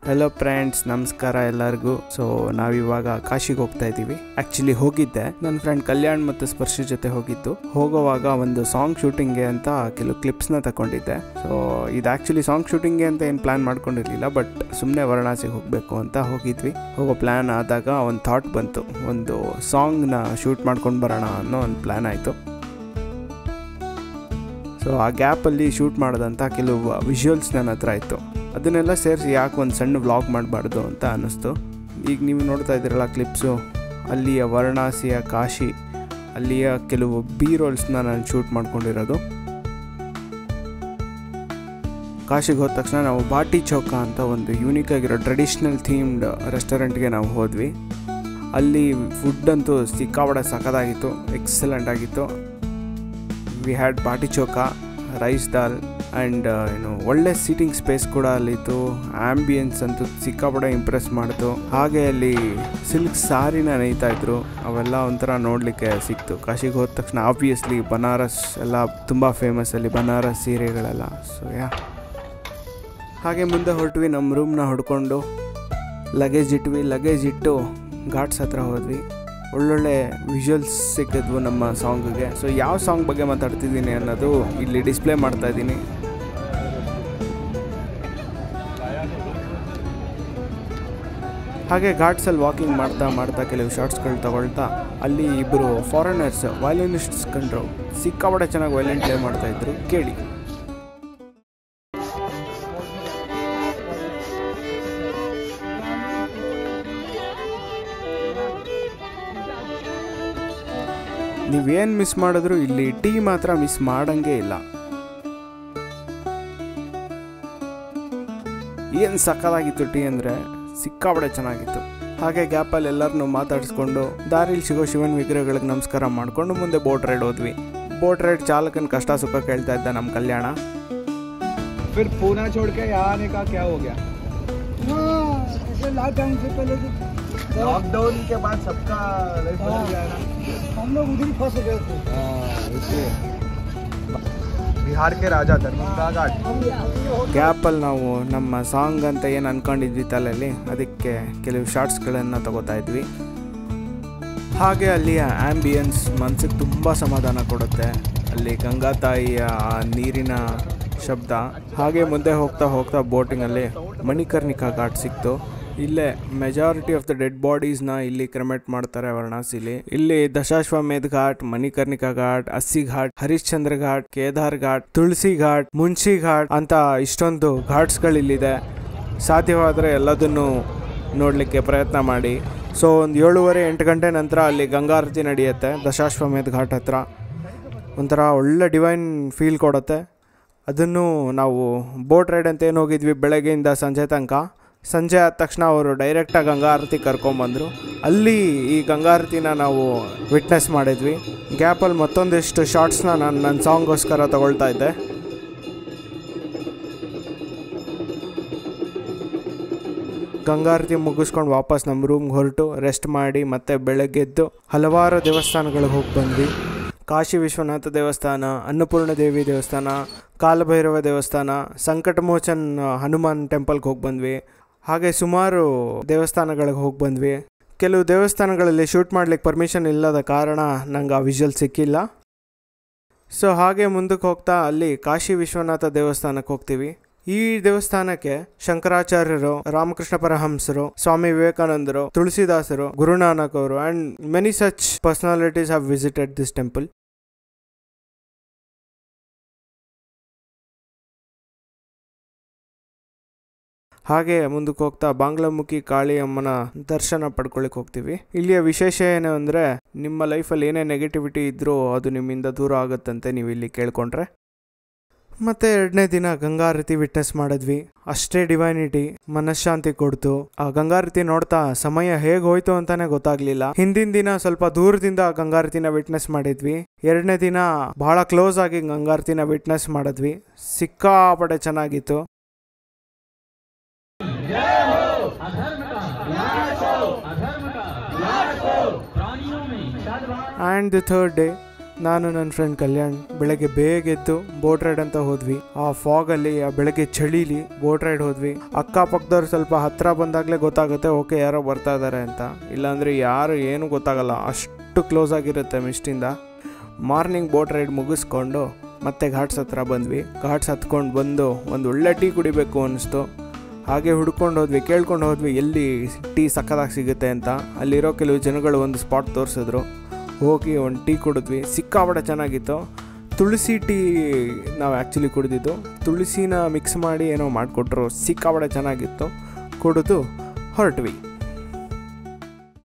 Hello friends, ನಮಸ್ಕಾರ ಎಲ್ಲರಿಗೂ. So ನಾವಿವಾಗ ಕಾಶಿಗೆ ಹೋಗ್ತಾ ಇದ್ದೀವಿ. ಆಕ್ಚುಲಿ ಹೋಗಿದ್ದೆ, ನನ್ನ ಫ್ರೆಂಡ್ ಕಲ್ಯಾಣ್ ಮತ್ತು ಸ್ಪರ್ಶಿ ಜೊತೆ ಹೋಗಿದ್ದು. ಹೋಗೋವಾಗ ಒಂದು ಸಾಂಗ್ ಶೂಟಿಂಗ್ಗೆ ಅಂತ ಕೆಲವು ಕ್ಲಿಪ್ಸ್ನ ತಗೊಂಡಿದ್ದೆ. ಸೊ ಇದು ಆಕ್ಚುಲಿ ಸಾಂಗ್ ಶೂಟಿಂಗ್ಗೆ ಅಂತ ಏನು ಪ್ಲಾನ್ ಮಾಡ್ಕೊಂಡಿರಲಿಲ್ಲ, ಬಟ್ ಸುಮ್ಮನೆ ವಾರಣಾಸಿಗೆ ಹೋಗಬೇಕು ಅಂತ ಹೋಗಿದ್ವಿ. ಹೋಗೋ ಪ್ಲ್ಯಾನ್ ಆದಾಗ ಒಂದು ಥಾಟ್ ಬಂತು, ಒಂದು ಸಾಂಗ್ನ ಶೂಟ್ ಮಾಡ್ಕೊಂಡು ಬರೋಣ ಅನ್ನೋ ಒಂದು ಪ್ಲ್ಯಾನ್ ಆಯಿತು. ಸೊ ಆ ಗ್ಯಾಪಲ್ಲಿ ಶೂಟ್ ಮಾಡೋದಂತ ಕೆಲವು ವಿಜುವಲ್ಸ್ ನನ್ನ ಹತ್ರ ಇತ್ತು. ಅದನ್ನೆಲ್ಲ ಸೇರಿಸಿ ಯಾಕೆ ಒಂದು ಸಣ್ಣ ವ್ಲಾಗ್ ಮಾಡಬಾರ್ದು ಅಂತ ಅನ್ನಿಸ್ತು. ಈಗ ನೀವು ನೋಡ್ತಾ ಇದ್ದೀರಲ್ಲ ಕ್ಲಿಪ್ಸು, ಅಲ್ಲಿಯ ವಾರಣಾಸಿಯ ಕಾಶಿ, ಅಲ್ಲಿಯ ಕೆಲವು ರೋಲ್ಸ್ನ ನಾನು ಶೂಟ್ ಮಾಡ್ಕೊಂಡಿರೋದು. ಕಾಶಿಗೆ ಹೋದ ತಕ್ಷಣ ನಾವು ಬಾಟಿ ಚೌಕ ಅಂತ ಒಂದು ಯೂನಿಕ್ ಆಗಿರೋ ಟ್ರೆಡಿಷ್ನಲ್ ಥೀಮ್ಡ್ ರೆಸ್ಟೋರೆಂಟ್ಗೆ ನಾವು ಹೋದ್ವಿ. ಅಲ್ಲಿ ಫುಡ್ ಅಂತೂ ಸಿಕ್ಕಾಪಟ್ಟೆ ಸಖತ್ತಾಗಿತ್ತು, ಎಕ್ಸಲೆಂಟ್ ಆಗಿತ್ತು. ವಿ ಹ್ಯಾಡ್ ಬಾಟಿ ಚೌಕ, ರೈಸ್ ದಾಲ್ ಆ್ಯಂಡ್ ಒಳ್ಳೆ ಸೀಟಿಂಗ್ ಸ್ಪೇಸ್ ಕೂಡ ಅಲ್ಲಿತ್ತು. ಆ್ಯಂಬಿಯನ್ಸ್ ಅಂತೂ ಸಿಕ್ಕಾಪಟ್ಟೆ ಇಂಪ್ರೆಸ್ ಮಾಡಿತು. ಹಾಗೆ ಅಲ್ಲಿ ಸಿಲ್ಕ್ ಸಾರಿನ ನೇಯ್ತಾ ಇದ್ರು, ಅವೆಲ್ಲ ಒಂಥರ ನೋಡಲಿಕ್ಕೆ ಸಿಕ್ತು. ಕಾಶಿಗೆ ಹೋದ ತಕ್ಷಣ ಆಬ್ವಿಯಸ್ಲಿ ಬನಾರಸ್ ಎಲ್ಲ ತುಂಬ ಫೇಮಸ್, ಅಲ್ಲಿ ಬನಾರಸ್ ಸೀರೆಗಳೆಲ್ಲ. ಸೊ ಹಾಗೆ ಮುಂದೆ ಹೊರಟ್ವಿ, ನಮ್ಮ ರೂಮ್ನ ಹೊಡ್ಕೊಂಡು ಲಗೇಜ್ ಇಟ್ಟು ಘಾಟ್ಸ್ ಹತ್ರ ಹೋದ್ವಿ. ಒಳ್ಳೊಳ್ಳೆ ವಿಜುವಲ್ಸ್ ಸಿಕ್ಕಿದ್ವು ನಮ್ಮ ಸಾಂಗ್ಗೆ. ಸೊ ಯಾವ ಸಾಂಗ್ ಬಗ್ಗೆ ಮಾತಾಡ್ತಿದ್ದೀನಿ ಅನ್ನೋದು ಇಲ್ಲಿ ಡಿಸ್ಪ್ಲೇ ಮಾಡ್ತಾ ಇದ್ದೀನಿ. ಹಾಗೆ ಘಾಟ್ಸಲ್ಲಿ ವಾಕಿಂಗ್ ಮಾಡ್ತಾ ಕೆಲವು ಶಾರ್ಟ್ಸ್ಗಳು ತಗೊಳ್ತಾ ಅಲ್ಲಿ ಇಬ್ಬರು ಫಾರಿನರ್ಸ್ ವಯಲಿನಿಸ್ಟ್ಸ್ ಕಂಡ್ರು. ಸಿಕ್ಕಾಪಟ್ಟೆ ಚೆನ್ನಾಗಿ ವಯಲಿನ್ ಪ್ಲೇ ಮಾಡ್ತಾಯಿದ್ರು, ಕೇಳಿ. ನೀವೇನು ಮಿಸ್ ಮಾಡಿದ್ರು ಇಲ್ಲಿ ಟೀ ಮಾತ್ರ ಮಿಸ್ ಮಾಡಂಗೆ ಇಲ್ಲ. ಏನು ಸಕ್ಕತ್ತಾಗಿತ್ತು ಟೀ ಅಂದರೆ, ಸಿಕ್ಕಾಪಟ್ಟೆ ಚೆನ್ನಾಗಿತ್ತು. ಹಾಗೆ ಗ್ಯಾಪಲ್ಲಿ ಎಲ್ಲರನ್ನೂ ಮಾತಾಡಿಸ್ಕೊಂಡು ದಾರಿಲಿ ಸಿಗೋ ಶಿವನ್ ವಿಗ್ರಹಗಳಿಗೆ ನಮಸ್ಕಾರ ಮಾಡಿಕೊಂಡು ಮುಂದೆ ಬೋಟ್ ರೈಡ್ ಹೋದ್ವಿ. ಬೋಟ್ ರೈಡ್ ಚಾಲಕನ ಕಷ್ಟ ಸುಖ ಕೇಳ್ತಾ ಇದ್ದ ನಮ್ಮ ಕಲ್ಯಾಣ. फिर पूना छोड़ के यहाँ आने का क्या हो गया? लॉकडाउन के बाद सबका लाइफ बदल गया ना, हम लोग उधर ही फंस गए थे। इसलिए बिहार के राजा धर्मंगा घाट ಗ್ಯಾಪಲ್ಲಿ ನಾವು ನಮ್ಮ ಸಾಂಗ್ ಅಂತ ಏನು ಅಂದ್ಕೊಂಡಿದ್ವಿ ತಲೆಯಲ್ಲಿ, ಅದಕ್ಕೆ ಕೆಲವು ಶಾರ್ಟ್ಸ್ಗಳನ್ನು ತಗೋತಾ ಇದ್ವಿ. ಹಾಗೆ ಅಲ್ಲಿಯ ಆ್ಯಂಬಿಯನ್ಸ್ ಮನಸ್ಸಿಗೆ ತುಂಬ ಸಮಾಧಾನ ಕೊಡುತ್ತೆ. ಅಲ್ಲಿ ಗಂಗಾ ತಾಯಿಯ ನೀರಿನ ಶಬ್ದ. ಹಾಗೆ ಮುಂದೆ ಹೋಗ್ತಾ ಬೋಟಿಂಗಲ್ಲಿ ಮಣಿಕರ್ಣಿಕಾ ಘಾಟ್ ಸಿಕ್ತು. ಇಲ್ಲೇ ಮೆಜಾರಿಟಿ ಆಫ್ ದ ಡೆಡ್ ಬಾಡೀಸ್ನ ಇಲ್ಲಿ ಕ್ರೆಮೇಟ್ ಮಾಡ್ತಾರೆ ವಾರಣಾಸಿಲಿ. ಇಲ್ಲಿ ದಶಾಶ್ವಮೇಧ ಘಾಟ್, ಮಣಿಕರ್ಣಿಕಾ ಘಾಟ್, ಅಸ್ಸಿ ಘಾಟ್, ಹರಿಶ್ಚಂದ್ರ ಘಾಟ್, ಕೇದಾರ್ ಘಾಟ್, ತುಳಸಿ ಘಾಟ್, ಮುನ್ಷಿ ಘಾಟ್ ಅಂತ ಇಷ್ಟೊಂದು ಘಾಟ್ಸ್ಗಳಿಲ್ಲಿದೆ. ಸಾಧ್ಯವಾದರೆ ಎಲ್ಲದನ್ನು ನೋಡಲಿಕ್ಕೆ ಪ್ರಯತ್ನ ಮಾಡಿ. ಸೊ ಒಂದು 7:30-8 ಗಂಟೆ ನಂತರ ಅಲ್ಲಿ ಗಂಗಾರತಿ ನಡೆಯುತ್ತೆ ದಶಾಶ್ವಮೇಧ ಘಾಟ್ ಹತ್ರ. ಒಂಥರ ಒಳ್ಳೆ ಡಿವೈನ್ ಫೀಲ್ ಕೊಡುತ್ತೆ. ಅದನ್ನು ನಾವು ಬೋಟ್ ರೈಡ್ ಅಂತ ಏನು ಹೋಗಿದ್ವಿ ಬೆಳಗ್ಗೆಯಿಂದ ಸಂಜೆ ತನಕ. ಸಂಜೆ ಆದ ತಕ್ಷಣ ಅವರು ಡೈರೆಕ್ಟಾಗಿ ಗಂಗಾರತಿ ಕರ್ಕೊಂಬಂದರು. ಅಲ್ಲಿ ಈ ಗಂಗಾರತಿನ ನಾವು ವಿಟ್ನೆಸ್ ಮಾಡಿದ್ವಿ. ಗ್ಯಾಪಲ್ಲಿ ಮತ್ತೊಂದಿಷ್ಟು ಶಾರ್ಟ್ಸ್ನ ನಾನು ನನ್ನ ಸಾಂಗ್ಗೋಸ್ಕರ ತಗೊಳ್ತಾ ಇದ್ದೆ. ಗಂಗಾರತಿ ಮುಗಿಸ್ಕೊಂಡು ವಾಪಸ್ ನಮ್ಮ ರೂಮ್ಗೆ ಹೊರಟು ರೆಸ್ಟ್ ಮಾಡಿ ಮತ್ತೆ ಬೆಳಗ್ಗೆದ್ದು ಹಲವಾರು ದೇವಸ್ಥಾನಗಳಿಗೆ ಹೋಗಿ ಬಂದ್ವಿ. ಕಾಶಿ ವಿಶ್ವನಾಥ ದೇವಸ್ಥಾನ, ಅನ್ನಪೂರ್ಣ ದೇವಿ ದೇವಸ್ಥಾನ, ಕಾಲಭೈರವ ದೇವಸ್ಥಾನ, ಸಂಕಟಮೋಚನ್ ಹನುಮಾನ್ ಟೆಂಪಲ್ಗೆ ಹೋಗಿ ಬಂದ್ವಿ. ಹಾಗೆ ಸುಮಾರು ದೇವಸ್ಥಾನಗಳಿಗೆ ಹೋಗಿ ಬಂದ್ವಿ. ಕೆಲವು ದೇವಸ್ಥಾನಗಳಲ್ಲಿ ಶೂಟ್ ಮಾಡ್ಲಿಕ್ಕೆ ಪರ್ಮಿಷನ್ ಇಲ್ಲದ ಕಾರಣ ನಂಗೆ ಆ ವಿಜುವಲ್ ಸಿಕ್ಕಿಲ್ಲ. ಸೊ ಹಾಗೆ ಮುಂದಕ್ಕೆ ಹೋಗ್ತಾ ಅಲ್ಲಿ ಕಾಶಿ ವಿಶ್ವನಾಥ ದೇವಸ್ಥಾನಕ್ಕೆ ಹೋಗ್ತೀವಿ. ಈ ದೇವಸ್ಥಾನಕ್ಕೆ ಶಂಕರಾಚಾರ್ಯರು, ರಾಮಕೃಷ್ಣ ಪರಹಂಸರು, ಸ್ವಾಮಿ ವಿವೇಕಾನಂದರು, ತುಳಸಿದಾಸರು, ಗುರುನಾನಕ್ ಅವರು and many such personalities have visited this temple. ಹಾಗೆ ಮುಂದಕ್ಕೆ ಹೋಗ್ತಾ ಬಾಂಗ್ಲಾಮುಖಿ ಕಾಳಿಯಮ್ಮನ ದರ್ಶನ ಪಡ್ಕೊಳ್ಳಿಕ್ಕೆ ಹೋಗ್ತೀವಿ. ಇಲ್ಲಿಯ ವಿಶೇಷ ಏನು ಅಂದರೆ, ನಿಮ್ಮ ಲೈಫಲ್ಲಿ ಏನೇ ನೆಗೆಟಿವಿಟಿ ಇದ್ರೂ ಅದು ನಿಮ್ಮಿಂದ ದೂರ ಆಗುತ್ತಂತೆ ನೀವು ಇಲ್ಲಿ ಕೇಳ್ಕೊಂಡ್ರೆ. ಮತ್ತು 2ನೇ ದಿನ ಗಂಗಾರತಿ ವಿಟ್ನೆಸ್ ಮಾಡಿದ್ವಿ. ಅಷ್ಟೇ ಡಿವೈನಿಟಿ, ಮನಃಶಾಂತಿ ಕೊಡ್ತು. ಆ ಗಂಗಾರತಿ ನೋಡ್ತಾ ಸಮಯ ಹೇಗೆ ಹೋಯ್ತು ಅಂತಾನೆ ಗೊತ್ತಾಗ್ಲಿಲ್ಲ. ಹಿಂದಿನ ದಿನ ಸ್ವಲ್ಪ ದೂರದಿಂದ ಗಂಗಾರತಿನ ವಿಟ್ನೆಸ್ ಮಾಡಿದ್ವಿ. 2ನೇ ದಿನ ಬಹಳ ಕ್ಲೋಸ್ ಆಗಿ ಗಂಗಾರತಿನ ವಿಟ್ನೆಸ್ ಮಾಡಿದ್ವಿ. ಸಿಕ್ಕಾಪಟ್ಟೆ ಚೆನ್ನಾಗಿತ್ತು. ಆ್ಯಂಡ್ ದಿ ಥರ್ಡ್ ಡೇ ನಾನು ನನ್ನ ಫ್ರೆಂಡ್ ಕಲ್ಯಾಣ್ ಬೆಳಗ್ಗೆ ಬೇಗ ಎದ್ದು ಬೋಟ್ ರೈಡ್ ಅಂತ ಹೋದ್ವಿ. ಆ ಫಾಗಲ್ಲಿ ಆ ಬೆಳಗ್ಗೆ ಚಳಿಲಿ ಬೋಟ್ ರೈಡ್ ಹೋದ್ವಿ. ಅಕ್ಕಪಕ್ಕದವ್ರು ಸ್ವಲ್ಪ ಹತ್ರ ಬಂದಾಗಲೇ ಗೊತ್ತಾಗುತ್ತೆ ಓಕೆ ಯಾರೋ ಬರ್ತಾ ಇದ್ದಾರೆ ಅಂತ, ಇಲ್ಲಾಂದರೆ ಯಾರು ಏನೂ ಗೊತ್ತಾಗಲ್ಲ, ಅಷ್ಟು ಕ್ಲೋಸ್ ಆಗಿರುತ್ತೆ ಮಿಸ್ಟಿಂದ. ಮಾರ್ನಿಂಗ್ ಬೋಟ್ ರೈಡ್ ಮುಗಿಸ್ಕೊಂಡು ಮತ್ತೆ ಘಾಟ್ಸ್ ಹತ್ರ ಬಂದ್ವಿ. ಘಾಟ್ಸ್ ಹತ್ಕೊಂಡು ಬಂದು ಒಂದು ಒಳ್ಳೆ ಟೀ ಕುಡಿಬೇಕು ಅನ್ನಿಸ್ತು. ಹಾಗೆ ಹುಡ್ಕೊಂಡು ಹೋದ್ವಿ, ಕೇಳ್ಕೊಂಡು ಹೋದ್ವಿ ಎಲ್ಲಿ ಟೀ ಸಕ್ಕದಾಗಿ ಸಿಗುತ್ತೆ ಅಂತ. ಅಲ್ಲಿರೋ ಕೆಲವು ಜನಗಳು ಒಂದು ಸ್ಪಾಟ್ ತೋರಿಸಿದ್ರು. ಹೋಗಿ ಒಂದು ಟೀ ಕುಡಿದ್ವಿ, ಸಿಕ್ಕಾಪಟ್ಟೆ ಚೆನ್ನಾಗಿತ್ತು. ತುಳಸಿ ಟೀ ನಾವು ಆ್ಯಕ್ಚುಲಿ ಕುಡಿದಿದ್ದು, ತುಳಸಿನ ಮಿಕ್ಸ್ ಮಾಡಿ ಏನೋ ಮಾಡಿಕೊಟ್ರು, ಸಿಕ್ಕಾಪಟ್ಟೆ ಚೆನ್ನಾಗಿತ್ತು. ಕುಡಿದು ಹೊರಟ್ವಿ.